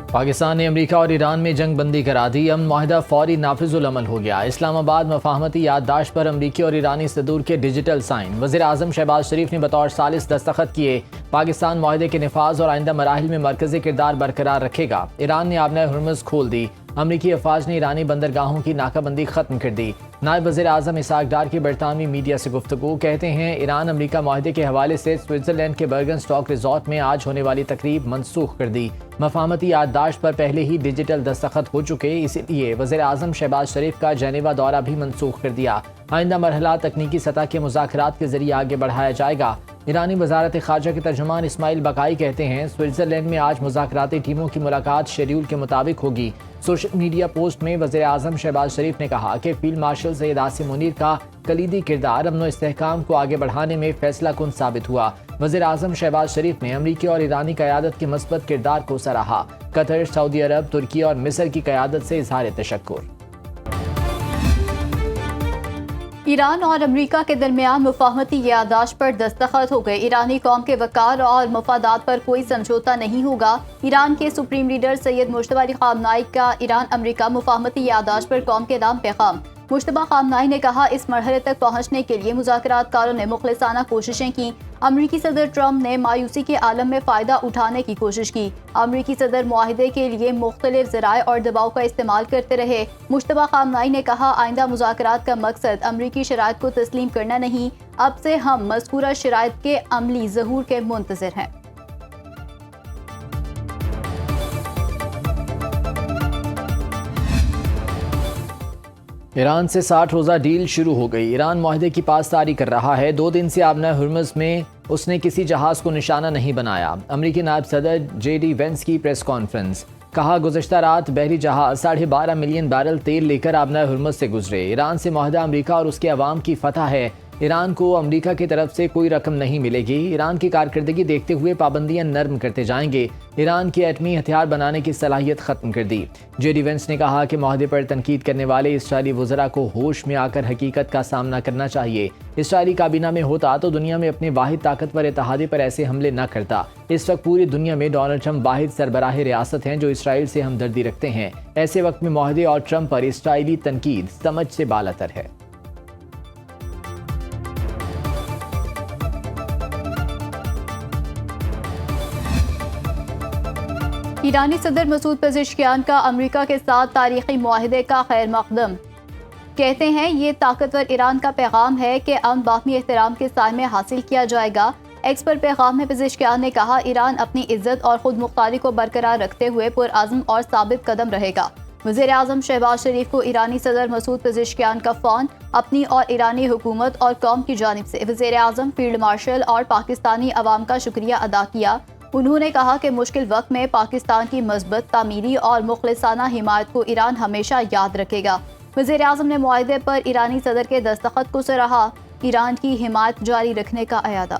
पाकिस्तान ने अमेरिका और ईरान में जंग बंदी करा दी। अमन माहिदा फौरी नाफिजुल अमल हो गया। इस्लामाबाद मफाहमती याददाश्त पर अमरीकी और ईरानी सदूर के डिजिटल साइन। वज़ीर आज़म शहबाज शरीफ ने बतौर सालिस दस्तखत किए। पाकिस्तान माहिदे के निफाज और आइंदा मराहिल में मरकजी किरदार बरकरार रखेगा। ईरान ने आबना हुर्मुज़ खोल दी। अमरीकी अफवाज ने ईरानी बंदरगाहों की नाकाबंदी खत्म कर दी। नायब वज़ीर आज़म इसहाक डार की बरतानवी मीडिया से गुफ्तगू। कहते हैं ईरान अमरीका माहिदे के हवाले से स्विट्जरलैंड के बर्गन स्टॉक रिजॉर्ट में आज होने वाली तकरीब मनसूख कर दी। मफाहमती याददाश्त पर पहले ही डिजिटल दस्तखत हो चुके, इसलिए वज़ीर आज़म शहबाज शरीफ का जेनेवा दौरा भी मनसूख कर दिया। आइंदा मरहला तकनीकी सतह के मुज़ाकरात के जरिए आगे बढ़ाया जाएगा। ईरानी वजारत खारजा के तर्जुमान इस्माइल बकाई कहते हैं स्विट्जरलैंड में आज मुज़ाकराती टीमों की मुलाकात शेड्यूल के मुताबिक होगी। सोशल मीडिया पोस्ट में वज़ीर आज़म शहबाज शरीफ ने कहा कि फील्ड मार्शल सैयद आसिम मुनीर का कलीदी किरदार अमन व इस्तेहकाम को आगे बढ़ाने में फैसला कुन साबित हुआ। वज़ीर आज़म शहबाज शरीफ ने अमरीकी और ईरानी क़यादत के मस्बत किरदार को सराहा। कतर, सऊदी अरब, तुर्की और मिस्र की क़यादत से इज़हार तशक्कुर। ईरान और अमेरिका के दरमियान मुफाहमती याददाश्त पर दस्तखत हो गए। ईरानी कौम के वकार और मफादात पर कोई समझौता नहीं होगा। ईरान के सुप्रीम लीडर सैयद मुश्तबा अली खामनाई का ईरान अमेरिका मुफाहमती याददाश्त पर कौम के नाम पैगाम। मुश्तबा खामनाई ने कहा, इस मरहले तक पहुँचने के लिए मुज़ाकरातकारों ने मुखलिसाना कोशिशें की। अमरीकी सदर ट्रंप ने मायूसी के आलम में फ़ायदा उठाने की कोशिश की। अमरीकी सदर मुआहिदे के लिए मुख्तलिफ ज़राए और दबाव का इस्तेमाल करते रहे। मुश्तबा खामनाई ने कहा, आइंदा मुज़ाकरात का मकसद अमरीकी शराइत को तस्लीम करना नहीं, अब से हम मज़कूरा शराइत के अमली ज़हूर के मुंतज़िर हैं। ईरान से 60 रोज़ा डील शुरू हो गई। ईरान माहिदे की पासदारी कर रहा है। 2 दिन से आबना हुर्मुज़ में उसने किसी जहाज़ को निशाना नहीं बनाया। अमरीकी नायब सदर JD वेंस की प्रेस कॉन्फ्रेंस। कहा, गुज़श्ता रात बहरी जहाज़ 12.5 मिलियन बैरल तेल लेकर आबना हुर्मुज़ से गुजरे। ईरान से माहिदा अमरीका और उसके अवाम की फतह है। ईरान को अमरीका की तरफ से कोई रकम नहीं मिलेगी। ईरान की कारकर्दगी देखते हुए पाबंदियां नर्म करते जाएंगे। ईरान की एटमी हथियार बनाने की सलाहियत ख़त्म कर दी। JD वेंस ने कहा कि माहदे पर तनकीद करने वाले इसराइली वज़रा को होश में आकर हकीकत का सामना करना चाहिए। इसराइली काबीना में होता तो दुनिया में अपने वाहिद ताकतवर इत्तेहादी पर ऐसे हमले न करता। इस वक्त पूरी दुनिया में डोनाल्ड ट्रंप वाहिद सरबराह रियासत हैं जो इसराइल से हमदर्दी रखते हैं। ऐसे वक्त में माहदे और ट्रंप पर इसराइली तनकीद समझ से बालातर है। ईरानी सदर मसूद पेज़ेश्कियान का अमेरिका के साथ तारीखी मुआहिदे का खैर मकदम। कहते हैं ये ताकतवर ईरान का पैगाम है कि अमन बाहमी एहतराम के साय में हासिल किया जाएगा। एक्स पर पैगाम में पेज़ेश्कियान ने कहा, ईरान अपनी इज्जत और खुद मुख्तारी को बरकरार रखते हुए पुरअज़्म और साबित कदम रहेगा। वज़ीर आज़म शहबाज शरीफ को ईरानी सदर मसूद पेज़ेश्कियान का फ़ोन। अपनी और ईरानी हुकूमत और कौम की जानिब से वज़ीर आज़म, फील्ड मार्शल और पाकिस्तानी अवाम का शुक्रिया अदा किया। उन्होंने कहा कि मुश्किल वक्त में पाकिस्तान की मज़बूत तामीरी और मुखलिसाना हिमायत को ईरान हमेशा याद रखेगा। वज़ीर आज़म ने मुआहिदे पर ईरानी सदर के दस्तखत को सराहा। ईरान की हिमायत जारी रखने का अयादा।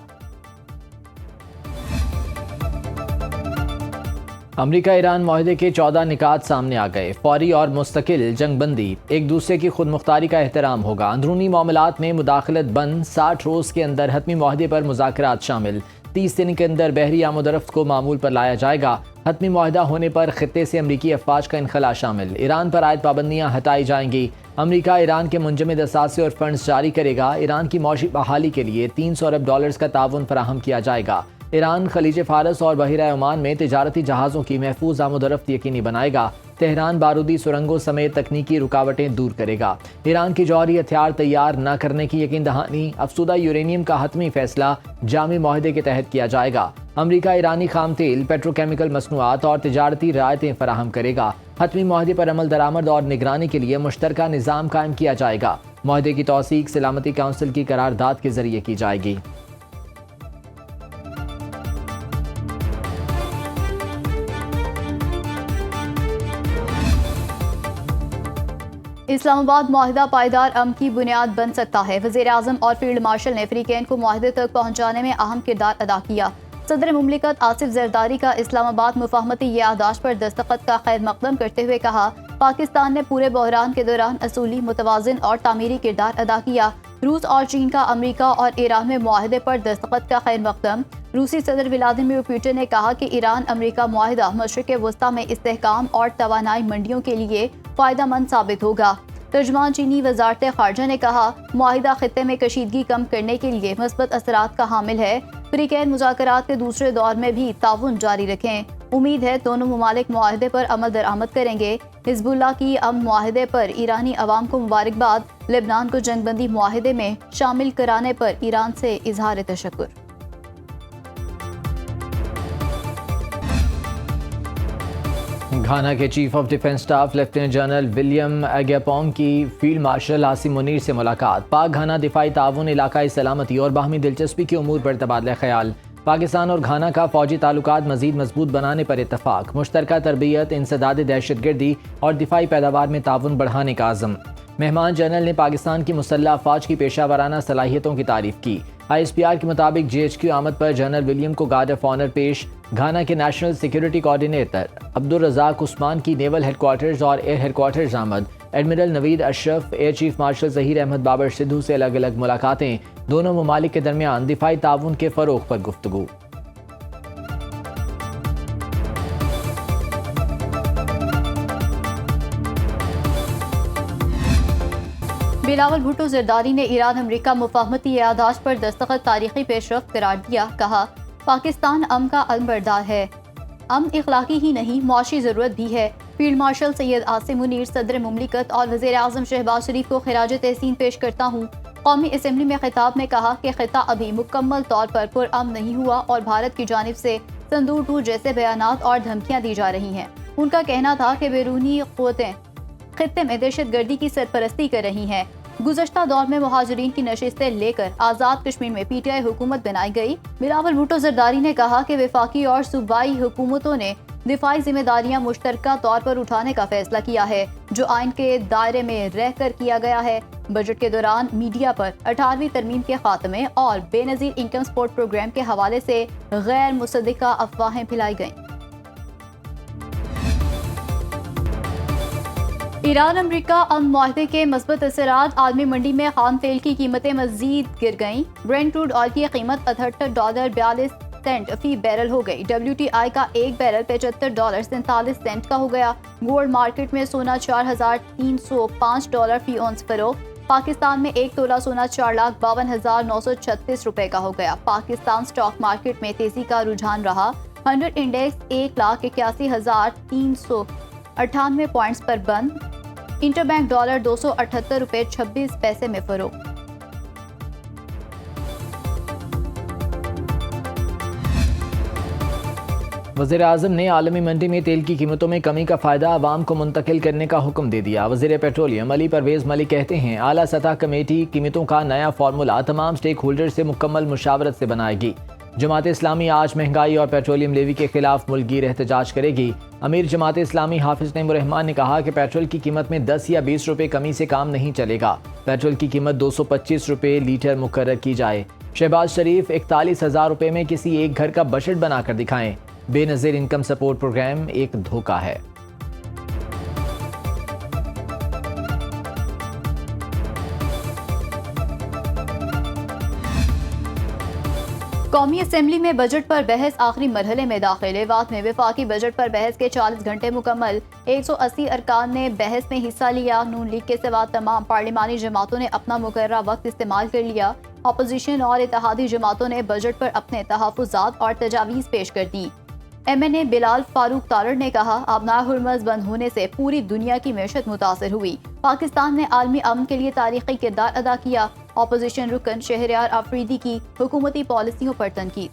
अमरीका ईरान माहिदे के 14 निकात सामने आ गए। फौरी और मुस्तकिल जंगबंदी, एक दूसरे की खुद मुख्तारी का एहतराम होगा, अंदरूनी मामलात में मुदाखलत बंद, 60 रोज़ के अंदर हतमी माहिदे पर मुज़ाकरात शामिल, 30 दिन के अंदर बहरी आमोदरफ्त को मामूल पर लाया जाएगा। हतमी माहिदा होने पर खित्ते से अमरीकी अफवाज का इनखला शामिल, ईरान पर आयद पाबंदियाँ हटाई जाएंगी। अमरीका ईरान के मुंजमद असासे और फंड्स जारी करेगा। ईरान की मौशी बहाली के लिए $300 अरब का ताउन फराहम किया जाएगा। ईरान खलीज फारस और बहिरा ओमान में तिजारती जहाज़ों की महफूज आमोदरफ्त यकीनी बनाएगा। तेहरान बारूदी सुरंगों समेत तकनीकी रुकावटें दूर करेगा। ईरान की जौहरी हथियार तैयार न करने की यकीन दहानी, अफसुदा यूरेनियम का हतमी फैसला जामी माहिदे के तहत किया जाएगा। अमरीका ईरानी खाम तेल, पेट्रोकेमिकल मसनूआत और तिजारती रायतें फराहम करेगा। हतमी माहिदे पर अमल दरामद और निगरानी के लिए मुश्तरका निज़ाम कायम किया जाएगा। माहिदे की तौसीक सलामती काउंसिल की करारदाद के जरिए की जाएगी। इस्लामाबाद माहिदा पायदार अमन की बुनियाद बन सकता है। वज़ीर आज़म और फील्ड मार्शल ने अफ्रीकैन को माहिदे तक पहुँचाने में अहम किरदार अदा किया। सदर मुमलिकत आसिफ जरदारी का इस्लामाबाद मुफाहमती याददाश्त पर दस्तखत का खैर मकदम करते हुए कहा, पाकिस्तान ने पूरे बहरान के दौरान असूली, मुतवाज़िन और तामीरी किरदार अदा किया। रूस और चीन का अमेरिका और ईरान में मुआहदे पर दस्तखत का खैर मकदम। रूसी सदर व्लादिमीर पुतिन ने कहा कि ईरान अमेरिका मुआहदा मशरिक़ वस्ता में इस्तेहकाम और तवानाई मंडियों के लिए फ़ायदेमंद साबित होगा। तर्जमान चीनी वजारत ख़ारजा ने कहा, मुआहिदा खित्ते में कशीदगी कम करने के लिए मस्बत असरात का हामिल है। फ़रीक़ैन मुज़ाकरात के दूसरे दौर में भी ताउन जारी रखें। उम्मीद है दोनों ममालिक मुआहदे पर अमल दरामद करेंगे। हिज़्बुल्लाह की अमन मुआहदे पर ईरानी अवाम को मुबारकबाद। लेबनान को जंगबंदी मुआहदे में शामिल कराने पर ईरान से इजहार तशक्कुर। घाना के chief of defence staff lieutenant general William Agyapong की फील्ड मार्शल आसिम मुनीर से मुलाकात। पाक घाना दिफाई ताउन, इलाकाई सलामती और बाहमी दिलचस्पी के उमूर पर तबादला ख्याल। पाकिस्तान और घाना का फौजी ताल्लुकात मजीद मजबूत बनाने पर इत्तफाक। मुश्तरका तरबियत, इंसदाद दहशतगर्दी और दिफाई पैदावार में ताउन बढ़ाने का आज़म। मेहमान जनरल ने पाकिस्तान की मुसल्लह अफवाज की पेशा वराना सलाहियतों की तारीफ की। ISPR के मुताबिक GHQ आमद पर जनरल विलियम को गार्ड ऑफ ऑनर पेश। घाना के national security coordinator Abdul Razak Usman की नेवल हेडक्वार्टर्स और एयर हेडक्वार्टर्स आमद। Admiral Naveed Ashraf, air chief marshal Zaheer Ahmed Babar Sidhu से अलग अलग मुलाकातें। दोनों ममालिक के दरमियान दिफाई ताउन के फ़रोग़ पर गुफ्तगू। बिलावल भुट्टो ज़रदारी ने ईरान अमेरिका मुफाहमती यादाश्त पर दस्तखत तारीखी पेशरफ्त करार दिया। कहा, पाकिस्तान अमन का अलमबरदार है। अमन इखलाकी ही नहीं, मुआशी ज़रूरत भी है। फील्ड मार्शल सैयद आसिम मुनीर, सदर मुमलिकत और वज़ीर आज़म शहबाज शरीफ को खिराज तहसीन पेश करता हूँ। कौमी असम्बली में खिताब में कहा कि खिता अभी मुकम्मल तौर पर पुरअमन नहीं हुआ और भारत की जानिब से संदूर 2 जैसे बयानात और धमकियाँ दी जा रही हैं। उनका कहना था कि बैरूनी क़ुव्वतें खित्ते में दहशतगर्दी की सरपरस्ती कर रही हैं। गुज़श्ता दौर में मुहाजिरीन की नशिस्तें लेकर आज़ाद कश्मीर में PTI हुकूमत बनाई गई। बिलावल भुट्टो ज़रदारी ने कहा कि वफाकी और सूबाई हुकूमतों ने दिफाई जिम्मेदारियां मुश्तरका तौर पर उठाने का फैसला किया है, जो आइन के दायरे में रहकर किया गया है। बजट के दौरान मीडिया पर 18वीं तरमीम के खात्मे और बेनज़ीर इनकम सपोर्ट प्रोग्राम के हवाले से गैर मुसद्दिका अफवाहें फैलाई गईं। ईरान अमेरिका अमन मुआहदे के मस्बत असरात। आलमी मंडी में खाम तेल की कीमतें मजीद गिर गईं। ब्रेंट क्रूड ऑयल की कीमत $78.42 फी बैरल हो गई। WTI का एक बैरल $75.47 का हो गया। गोल्ड मार्केट में सोना $4,305 फी औंस फरोख्त। पाकिस्तान में एक तोला सोना 4,52,936 रुपए का हो गया। पाकिस्तान स्टॉक मार्केट में तेजी का रुझान रहा। 100 इंडेक्स 1,81,398 पॉइंट्स पर बंद। इंटरबैंक डॉलर $278.26 में फरोख्त। वज़ीर आज़म ने आलमी मंडी में तेल की कीमतों में कमी का फ़ायदा आवाम को मुंतकिल करने का हुक्म दे दिया। वज़ीर पेट्रोलियम अली परवेज़ मलिक कहते हैं, आला सतह कमेटी कीमतों का नया फार्मूला तमाम स्टेक होल्डर से मुकम्मल मुशावरत से बनाएगी। जमात इस्लामी आज महंगाई और पेट्रोलियम लेवी के खिलाफ मुल्कीर एहतजाज करेगी। अमीर जमात इस्लामी हाफिज नईमुर रहमान ने कहा कि पेट्रोल की कीमत में 10 या 20 रुपए कमी से काम नहीं चलेगा। पेट्रोल की कीमत 225 रुपए लीटर मुकर्रर की जाए। शहबाज शरीफ 41,000 रुपए में किसी एक घर का बजट बनाकर दिखाएं। बेनज़ीर इनकम सपोर्ट प्रोग्राम एक धोखा है। कौमी असम्बली में बजट पर बहस आखिरी मरहले में दाखिल। वाक़ में वफाकी बजट पर बहस के 40 घंटे मुकम्मल। 180 अरकान ने बहस में हिस्सा लिया। नून लीग के सिवा तमाम पार्लिमानी जमातों ने अपना मुकर्ररा वक्त इस्तेमाल कर लिया। अपोजिशन और इत्तेहादी जमातों ने बजट पर अपने तहफ़्फ़ुज़ात और तजावीज़ पेश कर दी। MNA बिलाल फारूक तारड़ ने कहा, अबनाए हुर्मुज़ बंद होने से पूरी दुनिया की मैशत मुतासर हुई। पाकिस्तान ने आलमी अमन के लिए तारीखी किरदार अदा किया। अपोजिशन रुकन शहरयार आफरीदी की हुकूमती पॉलिसियों पर तनकीद।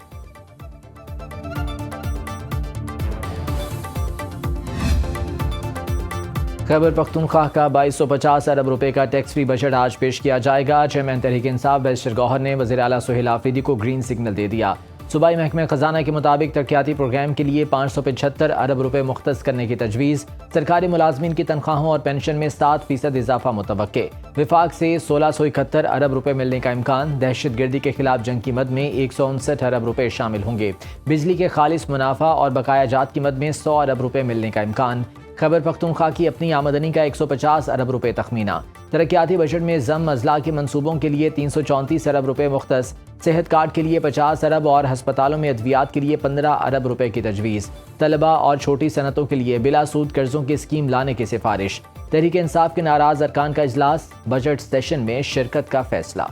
खैबर पख्तूनख्वा का 2250 अरब रुपए का टैक्स फ्री बजट आज पेश किया जाएगा। चेयरमैन तहरीक इंसाफ बैरिस्टर गौहर ने वज़ीर आला सुहेल आफरीदी को ग्रीन सिग्नल दे दिया। सूबाई महकमे खजाना के मुताबिक तरक्याती प्रोग्राम के लिए 575 अरब रुपए मुख्तस करने की तजवीज़। सरकारी मुलाजमीन की तनख्वाहों और पेंशन में 7% इजाफा मुतवक्के। विफाक से 1671 अरब रुपए मिलने का इम्कान। दहशतगर्दी के खिलाफ जंग की मद में 159 अरब रुपए शामिल होंगे। बिजली के खालिस मुनाफा और बकाया जात की मद में 100 अरब रुपए मिलने का इम्कान। खैबर पख्तूनख्वा की अपनी आमदनी का 150 अरब रुपए तखमीना। तरक्याती बजट में जम अजला के मंसूबों के लिए 334 अरब रुपए मुख्तस, सेहत कार्ड के लिए 50 अरब और हस्पतालों में अद्वियात के लिए 15 अरब रुपए की तजवीज़। तलबा और छोटी सनतों के लिए बिला सूद कर्जों की स्कीम लाने की सिफारिश। तहरीक इंसाफ के नाराज अरकान का इजलास, बजट सेशन में शिरकत का फैसला।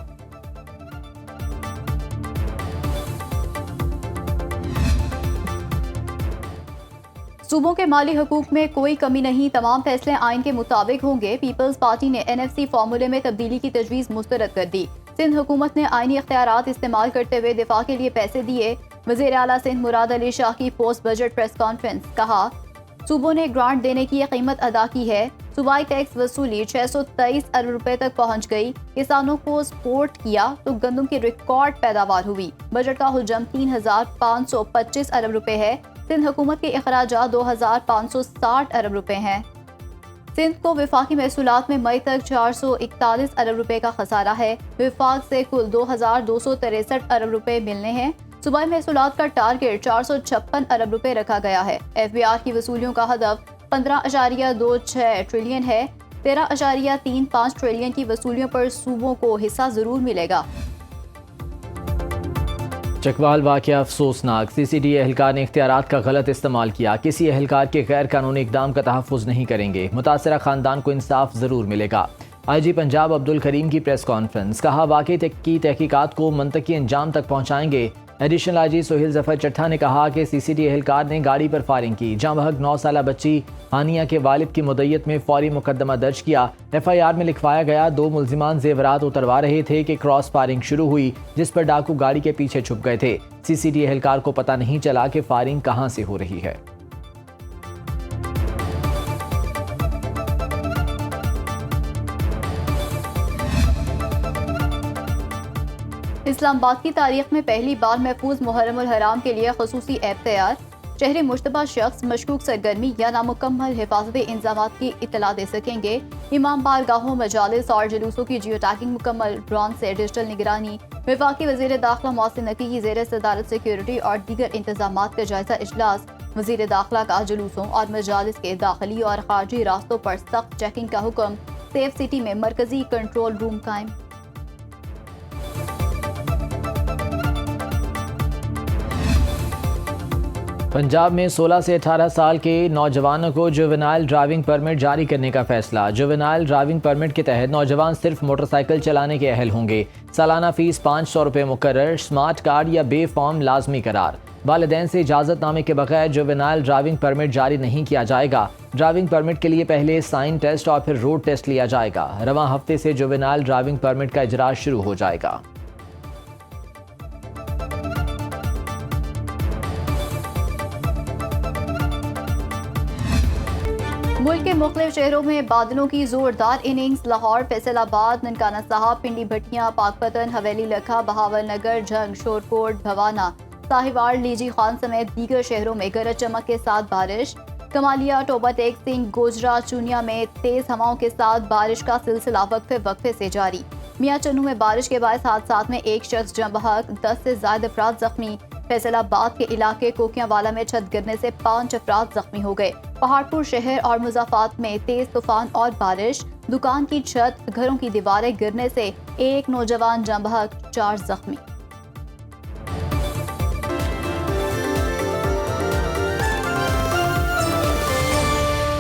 सूबों के माली हकूक में कोई कमी नहीं, तमाम फैसले आइन के मुताबिक होंगे। पीपल्स पार्टी ने NFC फार्मूले में तब्दीली की तजवीज़ मुस्तरद कर दी। सिंध हुकूमत ने आइनी इख्तियारात इस्तेमाल करते हुए दिफा के लिए पैसे दिए। वज़ीर आला सिंध मुराद अली शाह की पोस्ट बजट प्रेस कॉन्फ्रेंस, कहा सूबों ने ग्रांट देने की कीमत अदा की है। सूबाई टैक्स वसूली 623 अरब रुपए तक पहुंच गई। किसानों को सपोर्ट किया तो गंदम की रिकॉर्ड पैदावार हुई। बजट का हुजम 3525 अरब रुपए है। सिंध हुकूमत के अखराजात 2560 अरब रुपए हैं। सिंध को विफाकी महसूलात में मई तक 441 अरब रुपए का खसारा है। विफाक से कुल 2263 अरब रुपए मिलने हैं। सूबाई महसूलात का टारगेट 456 अरब रुपए रखा गया है। FBR की वसूलियों का हदफ 15.26 ट्रिलियन है। 13.35 ट्रिलियन की वसूलियों पर सूबों को हिस्सा जरूर मिलेगा। चकवाल वाक़या अफसोसनाक, CCD एहलकार ने इख्तियारात का गलत इस्तेमाल किया। किसी एहलकार के गैर कानूनी इकदाम का तहफ़्फ़ुज़ नहीं करेंगे। मुतासरा ख़ानदान को इंसाफ ज़रूर मिलेगा। IG पंजाब अब्दुल करीम की प्रेस कॉन्फ्रेंस, कहा वाक़ई की तहकीकात को मंतकी अंजाम तक पहुँचाएंगे। एडिशनल IG सोहेल जफर चट्ठा ने कहा कि CCD एहलकार ने गाड़ी पर फायरिंग की। जाँ बहक 9 साला बच्ची हानिया के वालिद की मुद्दत में फौरी मुकदमा दर्ज किया। FIR में लिखवाया गया 2 मुल्जिमान जेवरात उतरवा रहे थे कि क्रॉस फायरिंग शुरू हुई, जिस पर डाकू गाड़ी के पीछे छुप गए थे। CCD एहलकार को पता नहीं चला कि फायरिंग कहां से हो रही है। इस्लामाबाद की तारीख में पहली बार महफूज मुहर्रमुल हराम के लिए खसूसी ऐप तैयार। शहरी मुश्तबा शख्स मशकूक सरगर्मी या नामुकम्मल हिफाजती इंतजाम की इत्तला दे सकेंगे। इमाम बारगाहों, मजालिस और जुलूसों की जियो टैगिंग मुकम्मल, ड्रोन से डिजिटल निगरानी। वफाकी वज़ीर दाखिला मोहसिन नकवी की ज़ेर सदारत सिक्योरिटी और दीगर इंतजामात का जायजा इजलास। वज़ीर दाखिला का जुलूसों और मजालिस के दाखिली और खारजी रास्तों पर सख्त चेकिंग का हुक्म। सेफ सिटी में मरकजी कंट्रोल रूम कायम। पंजाब में 16 से 18 साल के नौजवानों को जुवेनाइल ड्राइविंग परमिट जारी करने का फैसला। जुवेनाइल ड्राइविंग परमिट के तहत नौजवान सिर्फ मोटरसाइकिल चलाने के अहल होंगे। सालाना फीस 500 रुपये मुकर्रर, स्मार्ट कार्ड या बे फॉर्म लाजमी करार। वालिदैन से इजाज़तनामे के बगैर जुवेनाइल ड्राइविंग परमिट जारी नहीं किया जाएगा। ड्राइविंग परमिट के लिए पहले साइन टेस्ट और फिर रोड टेस्ट लिया जाएगा। रवां हफ्ते से जुवेनाइल ड्राइविंग परमिट का इजरा शुरू हो जाएगा। मुल्क के मुख्तलिफ शहरों में बादलों की जोरदार इनिंग्स। लाहौर, फैसलाबाद, ननकाना साहब, पिंडी भटियां, पाकपतन, हवेली लखा, बहावल नगर, झंग, शोरकोट, भवाना, साहिवाल, लीजी खान समेत दीगर शहरों में गरज चमक के साथ बारिश। कमालिया, टोबा टेक सिंह, गोजरा, चुनिया में तेज हवाओं के साथ बारिश का सिलसिला वक्फे से जारी। मियां चन्नू में बारिश के बायस हादसात में एक शख्स जम बहक, 10 से ज्यादा अफराद जख्मी। फैसलाबाद के इलाके कोकियावाला में छत गिरने से 5 अफराद जख्मी हो गए। पहाड़पुर शहर और मुजाफात में तेज तूफान और बारिश। दुकान की छत, घरों की दीवारें गिरने से एक नौजवान जम बहक, 4 जख्मी।